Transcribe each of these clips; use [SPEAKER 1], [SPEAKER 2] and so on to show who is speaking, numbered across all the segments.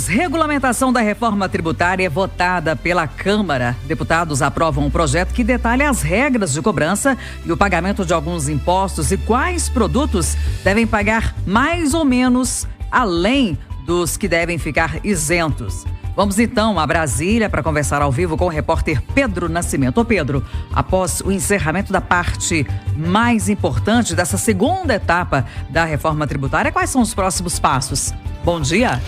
[SPEAKER 1] Regulamentação da reforma tributária é votada pela Câmara. Deputados aprovam um projeto que detalha as regras de cobrança e o pagamento de alguns impostos e quais produtos devem pagar mais ou menos, além dos que devem ficar isentos. Vamos então a Brasília para conversar ao vivo com o repórter Pedro Nascimento. Ô Pedro, após o encerramento da parte mais importante dessa segunda etapa da reforma tributária, quais são os próximos passos? Bom dia.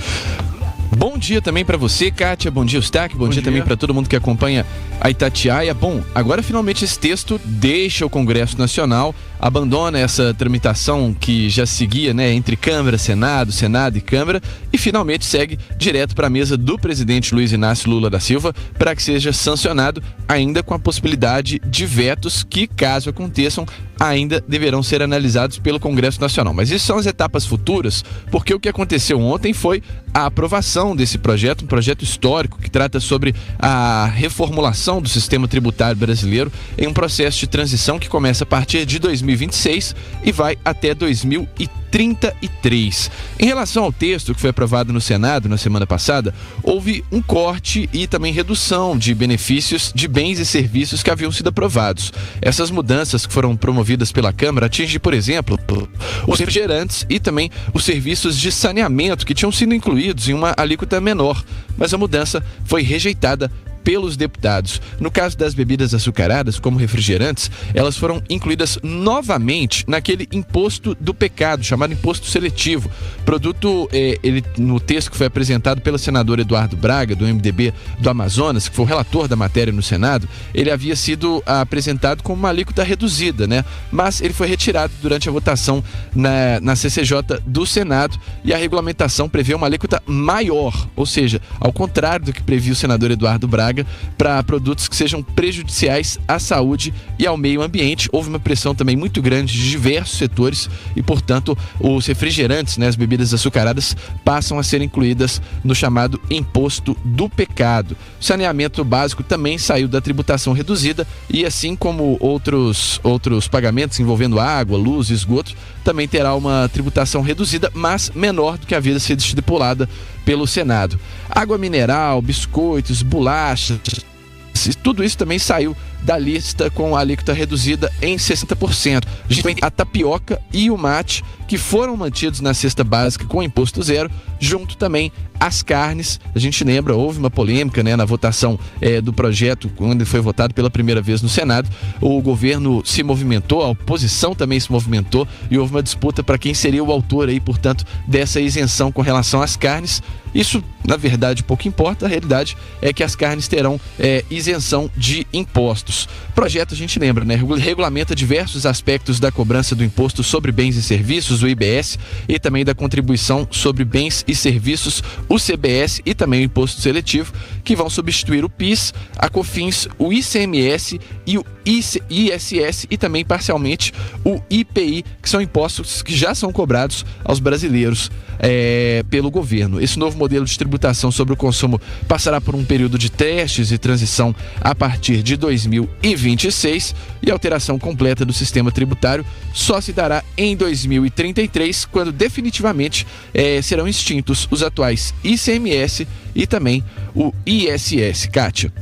[SPEAKER 2] Bom dia também para você, Kátia. Bom dia, Eustáquio. Bom dia também para todo mundo que acompanha a Itatiaia. Bom, agora finalmente esse texto deixa o Congresso Nacional, abandona essa tramitação que já seguia, entre Câmara, Senado e Câmara, e finalmente segue direto para a mesa do presidente Luiz Inácio Lula da Silva para que seja sancionado, ainda com a possibilidade de vetos que, caso aconteçam, ainda deverão ser analisados pelo Congresso Nacional. Mas isso são as etapas futuras, porque o que aconteceu ontem foi a aprovação desse projeto, um projeto histórico que trata sobre a reformulação do sistema tributário brasileiro em um processo de transição que começa a partir de 2026 e vai até 2033. Em relação ao texto que foi aprovado no Senado na semana passada, houve um corte e também redução de benefícios de bens e serviços que haviam sido aprovados. Essas mudanças que foram promovidas pela Câmara atingem, por exemplo, os refrigerantes e também os serviços de saneamento que tinham sido incluídos em uma alíquota menor, mas a mudança foi rejeitada pelos deputados. No caso das bebidas açucaradas, como refrigerantes, elas foram incluídas novamente naquele imposto do pecado, chamado imposto seletivo. Produto, no texto que foi apresentado pelo senador Eduardo Braga, do MDB do Amazonas, que foi o relator da matéria no Senado, ele havia sido apresentado como uma alíquota reduzida, mas ele foi retirado durante a votação na CCJ do Senado, e a regulamentação prevê uma alíquota maior, ou seja, ao contrário do que previa o senador Eduardo Braga, para produtos que sejam prejudiciais à saúde e ao meio ambiente. Houve uma pressão também muito grande de diversos setores e, portanto, os refrigerantes, as bebidas açucaradas, passam a ser incluídas no chamado imposto do pecado. O saneamento básico também saiu da tributação reduzida e, assim como outros pagamentos envolvendo água, luz e esgoto, também terá uma tributação reduzida, mas menor do que havia sido estipulada pelo Senado. Água mineral, biscoitos, bolachas, tudo isso também saiu da lista com a alíquota reduzida em 60%. A gente tem a tapioca e o mate, que foram mantidos na cesta básica com imposto zero, junto também às carnes. A gente lembra, houve uma polêmica na votação do projeto, quando ele foi votado pela primeira vez no Senado. O governo se movimentou, a oposição também se movimentou, e houve uma disputa para quem seria o autor portanto, dessa isenção com relação às carnes. Isso, na verdade, pouco importa. A realidade é que as carnes terão isenção de impostos. O projeto, a gente lembra, regulamenta diversos aspectos da cobrança do imposto sobre bens e serviços, o IBS, e também da contribuição sobre bens e serviços, o CBS, e também o imposto seletivo, que vão substituir o PIS, a COFINS, o ICMS e o ISS, e também parcialmente o IPI, que são impostos que já são cobrados aos brasileiros pelo governo. Esse novo modelo de tributação sobre o consumo passará por um período de testes e transição a partir de 2026, e a alteração completa do sistema tributário só se dará em 2033, quando definitivamente serão extintos os atuais ICMS e também o ISS. Kátia.